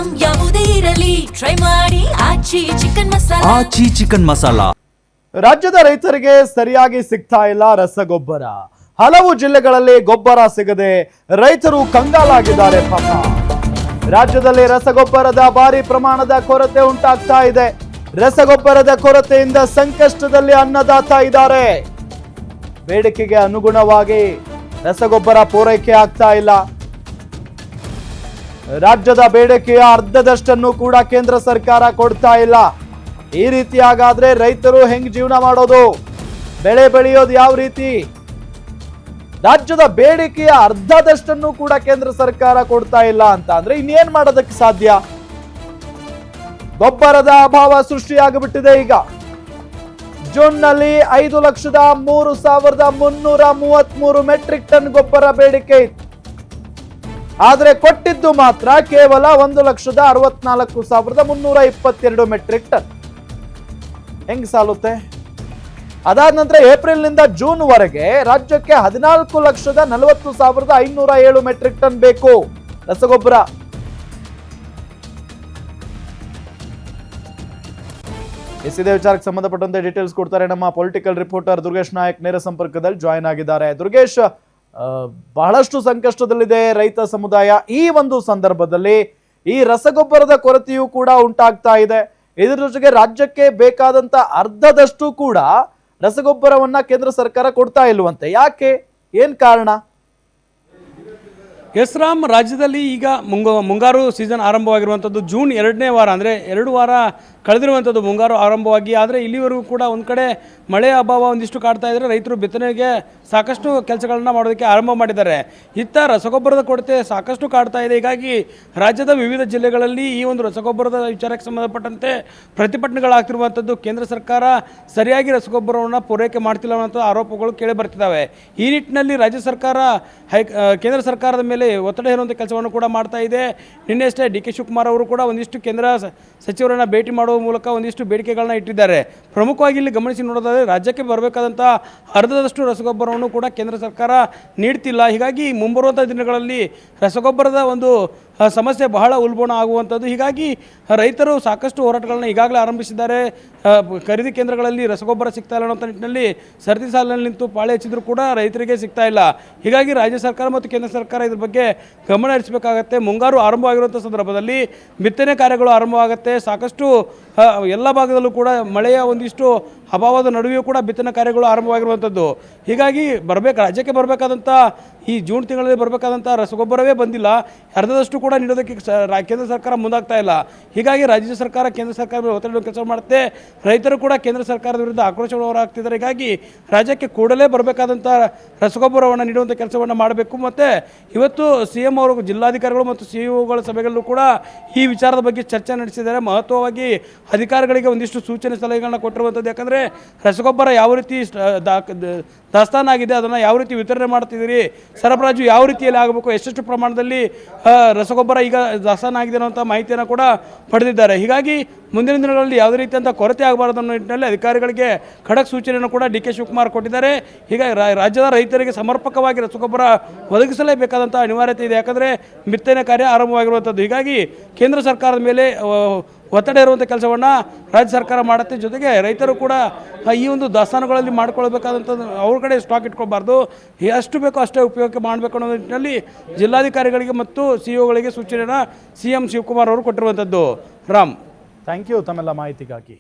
Item ಯಾವುದೇ ಇರಲಿ try ಮಾಡಿ ಆಚಿ ಚಿಕನ್ ಮಸಾಲಾ. ಆಚಿ ಚಿಕನ್ ಮಸಾಲಾ. ರಾಜ್ಯದ ರೈತರಿಗೆ ಸರಿಯಾಗಿ ಸಿಗ್ತಾ ಇಲ್ಲ ರಸಗೊಬ್ಬರ. ಹಲವು ಜಿಲ್ಲೆಗಳಲ್ಲಿ ಗೊಬ್ಬರ ಸಿಗದೆ ರೈತರು ಕಂಗಾಲಾಗಿದ್ದಾರೆ ಪಾಪ. ರಾಜ್ಯದಲ್ಲಿ ರಸಗೊಬ್ಬರದ ಭಾರಿ ಪ್ರಮಾಣದ ಕೊರತೆ ಉಂಟಾಗ್ತಾ ಇದೆ. ರಸಗೊಬ್ಬರದ ಕೊರತೆಯಿಂದ ಸಂಕಷ್ಟದಲ್ಲಿ ಅನ್ನದಾತ ಇದ್ದಾರೆ. ಬೇಡಿಕೆಗೆ ಅನುಗುಣವಾಗಿ ರಸಗೊಬ್ಬರ ಪೂರೈಕೆ ಆಗ್ತಾ ಇಲ್ಲ. ರಾಜ್ಯದ ಬೇಡಿಕೆಯ ಅರ್ಧದಷ್ಟನ್ನು ಕೂಡ ಕೇಂದ್ರ ಸರ್ಕಾರ ಕೊಡ್ತಾ ಇಲ್ಲ. ಈ ರೀತಿಯಾಗಾದ್ರೆ ರೈತರು ಹೆಂಗ್ ಜೀವನ ಮಾಡೋದು? ಬೆಳೆ ಬೆಳೆಯೋದು ಯಾವ ರೀತಿ? ರಾಜ್ಯದ ಬೇಡಿಕೆಯ ಅರ್ಧದಷ್ಟನ್ನು ಕೂಡ ಕೇಂದ್ರ ಸರ್ಕಾರ ಕೊಡ್ತಾ ಇಲ್ಲ ಅಂತ ಅಂದ್ರೆ ಇನ್ನೇನ್ ಮಾಡೋದಕ್ಕೆ ಸಾಧ್ಯ? ಗೊಬ್ಬರದ ಅಭಾವ ಸೃಷ್ಟಿಯಾಗಿಬಿಟ್ಟಿದೆ. ಈಗ ಜೂನ್ನಲ್ಲಿ 5,03,333 ಮೆಟ್ರಿಕ್ ಟನ್ ಗೊಬ್ಬರ ಬೇಡಿಕೆ ಇತ್ತು. ಆದ್ರೆ ಕೊಟ್ಟಿದ್ದು ಮಾತ್ರ ಕೇವಲ 1,64,322 ಮೆಟ್ರಿಕ್ ಟನ್. ಹೆಂಗ್ ಸಾಲುತ್ತೆ? ಅದಾದ ನಂತರ ಏಪ್ರಿಲ್ನಿಂದ ಜೂನ್ ವರೆಗೆ ರಾಜ್ಯಕ್ಕೆ 14,40,507 ಮೆಟ್ರಿಕ್ ಟನ್ ಬೇಕು ರಸಗೊಬ್ಬರ. ಇದೇ ವಿಚಾರಕ್ಕೆ ಸಂಬಂಧಪಟ್ಟಂತೆ ಡೀಟೇಲ್ಸ್ ಕೊಡ್ತಾರೆ ನಮ್ಮ ಪೊಲಿಟಿಕಲ್ ರಿಪೋರ್ಟರ್ ದುರ್ಗೇಶ್ ನಾಯಕ್. ನೇರ ಸಂಪರ್ಕದಲ್ಲಿ ಜಾಯಿನ್ ಆಗಿದ್ದಾರೆ. ದುರ್ಗೇಶ್, ಬಹಳಷ್ಟು ಸಂಕಷ್ಟದಲ್ಲಿದೆ ರೈತ ಸಮುದಾಯ. ಈ ಒಂದು ಸಂದರ್ಭದಲ್ಲಿ ಈ ರಸಗೊಬ್ಬರದ ಕೊರತೆಯೂ ಕೂಡ ಉಂಟಾಗ್ತಾ ಇದೆ. ಇದರ ಜೊತೆಗೆ ರಾಜ್ಯಕ್ಕೆ ಬೇಕಾದಂತ ಅರ್ಧದಷ್ಟು ಕೂಡ ರಸಗೊಬ್ಬರವನ್ನ ಕೇಂದ್ರ ಸರ್ಕಾರ ಕೊಡ್ತಾ ಇಲ್ವಂತೆ. ಯಾಕೆ? ಏನ್ ಕಾರಣ? ಎಸ್ ರಾಮ್, ರಾಜ್ಯದಲ್ಲಿ ಈಗ ಮುಂಗಾರು ಸೀಸನ್ ಆರಂಭವಾಗಿರುವಂಥದ್ದು ಜೂನ್ 2ನೇ ವಾರ, ಅಂದರೆ 2 ವಾರ ಕಳೆದಿರುವಂಥದ್ದು ಮುಂಗಾರು ಆರಂಭವಾಗಿ. ಆದರೆ ಇಲ್ಲಿವರೆಗೂ ಕೂಡ ಒಂದು ಕಡೆ ಮಳೆಯ ಅಭಾವ ಒಂದಿಷ್ಟು ಕಾಡ್ತಾ ಇದ್ದರೆ ರೈತರು ಬಿತ್ತನೆಗೆ ಸಾಕಷ್ಟು ಕೆಲಸಗಳನ್ನ ಮಾಡೋದಕ್ಕೆ ಆರಂಭ ಮಾಡಿದ್ದಾರೆ. ಇತ್ತ ರಸಗೊಬ್ಬರದ ಕೊರತೆ ಸಾಕಷ್ಟು ಕಾಡ್ತಾ ಇದೆ. ಹೀಗಾಗಿ ರಾಜ್ಯದ ವಿವಿಧ ಜಿಲ್ಲೆಗಳಲ್ಲಿ ಈ ಒಂದು ರಸಗೊಬ್ಬರದ ವಿಚಾರಕ್ಕೆ ಸಂಬಂಧಪಟ್ಟಂತೆ ಪ್ರತಿಭಟನೆಗಳಾಗ್ತಿರುವಂಥದ್ದು. ಕೇಂದ್ರ ಸರ್ಕಾರ ಸರಿಯಾಗಿ ರಸಗೊಬ್ಬರವನ್ನು ಪೂರೈಕೆ ಮಾಡ್ತಿಲ್ಲ ಅನ್ನೋ ಆರೋಪಗಳು ಕೇಳಿ ಬರ್ತಿದ್ದಾವೆ. ಈ ನಿಟ್ಟಿನಲ್ಲಿ ರಾಜ್ಯ ಸರ್ಕಾರ ಕೇಂದ್ರ ಸರ್ಕಾರದ ಮೇಲೆ ಒತ್ತಡ ಹೇರುವಂಥ ಕೆಲಸವನ್ನು ಕೂಡ ಮಾಡ್ತಾ ಇದೆ. ನಿನ್ನೆಷ್ಟೇ ಡಿ ಕೆ ಶಿವಕುಮಾರ್ ಅವರು ಕೂಡ ಒಂದಿಷ್ಟು ಕೇಂದ್ರ ಸಚಿವರನ್ನು ಭೇಟಿ ಮಾಡುವ ಮೂಲಕ ಒಂದಿಷ್ಟು ಬೇಡಿಕೆಗಳನ್ನ ಇಟ್ಟಿದ್ದಾರೆ. ಪ್ರಮುಖವಾಗಿ ಇಲ್ಲಿ ಗಮನಿಸಿ ನೋಡೋದಾದರೆ ರಾಜ್ಯಕ್ಕೆ ಬರಬೇಕಾದಂಥ ಅರ್ಧದಷ್ಟು ರಸಗೊಬ್ಬರವನ್ನು ಕೂಡ ಕೇಂದ್ರ ಸರ್ಕಾರ ನೀಡ್ತಿಲ್ಲ. ಹೀಗಾಗಿ ಮುಂಬರುವಂಥ ದಿನಗಳಲ್ಲಿ ರಸಗೊಬ್ಬರದ ಒಂದು ಸಮಸ್ಯೆ ಬಹಳ ಉಲ್ಬಣ ಆಗುವಂಥದ್ದು. ಹೀಗಾಗಿ ರೈತರು ಸಾಕಷ್ಟು ಹೋರಾಟಗಳನ್ನ ಈಗಾಗಲೇ ಆರಂಭಿಸಿದ್ದಾರೆ. ಖರೀದಿ ಕೇಂದ್ರಗಳಲ್ಲಿ ರಸಗೊಬ್ಬರ ಸಿಗ್ತಾ ಇಲ್ಲ ಅನ್ನೋ ನಿಟ್ಟಿನಲ್ಲಿ ಸರತಿ ಸಾಲಿನಲ್ಲಿ ನಿಂತು ಪಾಳೆ ಹಚ್ಚಿದ್ರು ಕೂಡ ರೈತರಿಗೆ ಸಿಗ್ತಾ ಇಲ್ಲ. ಹೀಗಾಗಿ ರಾಜ್ಯ ಸರ್ಕಾರ ಮತ್ತು ಕೇಂದ್ರ ಸರ್ಕಾರ ಇದ್ರ ಬಗ್ಗೆ ಗಮನ ಹರಿಸಬೇಕಾಗತ್ತೆ. ಮುಂಗಾರು ಆರಂಭವಾಗಿರುವಂಥ ಸಂದರ್ಭದಲ್ಲಿ ಬಿತ್ತನೆ ಕಾರ್ಯಗಳು ಆರಂಭವಾಗುತ್ತೆ. ಸಾಕಷ್ಟು ಎಲ್ಲ ಭಾಗದಲ್ಲೂ ಕೂಡ ಮಳೆಯ ಒಂದಿಷ್ಟು ಅಭಾವದ ನಡುವೆಯೂ ಕೂಡ ಬಿತ್ತನೆ ಕಾರ್ಯಗಳು ಆರಂಭವಾಗಿರುವಂಥದ್ದು. ಹೀಗಾಗಿ ರಾಜ್ಯಕ್ಕೆ ಬರಬೇಕಾದಂಥ ಈ ಜೂನ್ ತಿಂಗಳಲ್ಲಿ ಬರಬೇಕಾದಂಥ ರಸಗೊಬ್ಬರವೇ ಬಂದಿಲ್ಲ. ಅರ್ಧದಷ್ಟು ಕೂಡ ನೀಡೋದಕ್ಕೆ ಕೇಂದ್ರ ಸರ್ಕಾರ ಮುಂದಾಗ್ತಾ ಇಲ್ಲ. ಹೀಗಾಗಿ ರಾಜ್ಯ ಸರ್ಕಾರ ಕೇಂದ್ರ ಸರ್ಕಾರ ಒತ್ತಡ ಕೆಲಸ ಮಾಡುತ್ತೆ. ರೈತರು ಕೂಡ ಕೇಂದ್ರ ಸರ್ಕಾರದ ವಿರುದ್ಧ ಆಕ್ರೋಶವನ್ನು ಹೊರಹಾಕ್ತಿದ್ದಾರೆ. ಹೀಗಾಗಿ ರಾಜ್ಯಕ್ಕೆ ಕೂಡಲೇ ಬರಬೇಕಾದಂಥ ರಸಗೊಬ್ಬರವನ್ನು ನೀಡುವಂಥ ಕೆಲಸವನ್ನು ಮಾಡಬೇಕು. ಮತ್ತು ಇವತ್ತು CM ಅವರು ಜಿಲ್ಲಾಧಿಕಾರಿಗಳು ಮತ್ತು CEO ಸಭೆಗಳಲ್ಲೂ ಕೂಡ ಈ ವಿಚಾರದ ಬಗ್ಗೆ ಚರ್ಚೆ ನಡೆಸಿದ್ದಾರೆ. ಮಹತ್ವವಾಗಿ ಅಧಿಕಾರಿಗಳಿಗೆ ಒಂದಿಷ್ಟು ಸೂಚನೆ ಸಲಹೆಗಳನ್ನ ಕೊಟ್ಟಿರುವಂಥದ್ದು. ಯಾಕಂದರೆ ರಸಗೊಬ್ಬರ ಯಾವ ರೀತಿ ದಾಸ್ತಾನಾಗಿದೆ, ಅದನ್ನು ಯಾವ ರೀತಿ ವಿತರಣೆ ಮಾಡ್ತಿದ್ದೀರಿ, ಸರಬರಾಜು ಯಾವ ರೀತಿಯಲ್ಲಿ ಆಗಬೇಕು, ಎಷ್ಟೆಷ್ಟು ಪ್ರಮಾಣದಲ್ಲಿ ರಸಗೊಬ್ಬರ ಈಗ ದಾಸ್ತಾನಾಗಿದೆ ಅನ್ನೋಂಥ ಮಾಹಿತಿಯನ್ನು ಕೂಡ ಪಡೆದಿದ್ದಾರೆ. ಹೀಗಾಗಿ ಮುಂದಿನ ದಿನಗಳಲ್ಲಿ ಯಾವುದೇ ರೀತಿಯಂಥ ಕೊರತೆ ಆಗಬಾರದು ಅನ್ನೋ ನಿಟ್ಟಿನಲ್ಲಿ ಅಧಿಕಾರಿಗಳಿಗೆ ಖಡಕ್ ಸೂಚನೆಯನ್ನು ಕೂಡ ಡಿ ಕೆ ಶಿವಕುಮಾರ್ ಕೊಟ್ಟಿದ್ದಾರೆ. ಹೀಗಾಗಿ ರಾಜ್ಯದ ರೈತರಿಗೆ ಸಮರ್ಪಕವಾಗಿ ರಸಗೊಬ್ಬರ ಒದಗಿಸಲೇಬೇಕಾದಂಥ ಅನಿವಾರ್ಯತೆ ಇದೆ. ಯಾಕಂದರೆ ಬಿತ್ತನೆ ಕಾರ್ಯ ಆರಂಭವಾಗಿರುವಂಥದ್ದು. ಹೀಗಾಗಿ ಕೇಂದ್ರ ಸರ್ಕಾರದ ಮೇಲೆ ಒತ್ತಡ ಇರುವಂಥ ಕೆಲಸವನ್ನು ರಾಜ್ಯ ಸರ್ಕಾರ ಮಾಡುತ್ತೆ. ಜೊತೆಗೆ ರೈತರು ಕೂಡ ಈ ಒಂದು ದಾಸ್ತಾನುಗಳಲ್ಲಿ ಮಾಡ್ಕೊಳ್ಬೇಕಾದಂಥದ್ದು ಅವ್ರ ಕಡೆ ಸ್ಟಾಕ್ ಇಟ್ಕೊಳ್ಬಾರ್ದು, ಎಷ್ಟು ಬೇಕೋ ಅಷ್ಟೇ ಉಪಯೋಗಕ್ಕೆ ಮಾಡಬೇಕು ಅನ್ನೋ ನಿಟ್ಟಿನಲ್ಲಿ ಜಿಲ್ಲಾಧಿಕಾರಿಗಳಿಗೆ ಮತ್ತು CEOಗಳಿಗೆ ಸೂಚನೆಯನ್ನು CM ಶಿವಕುಮಾರ್ ಅವರು ಕೊಟ್ಟಿರುವಂಥದ್ದು. ರಾಮ್, ಥ್ಯಾಂಕ್ ಯು ತಮ್ಮೆಲ್ಲ ಮಾಹಿತಿಗಾಗಿ.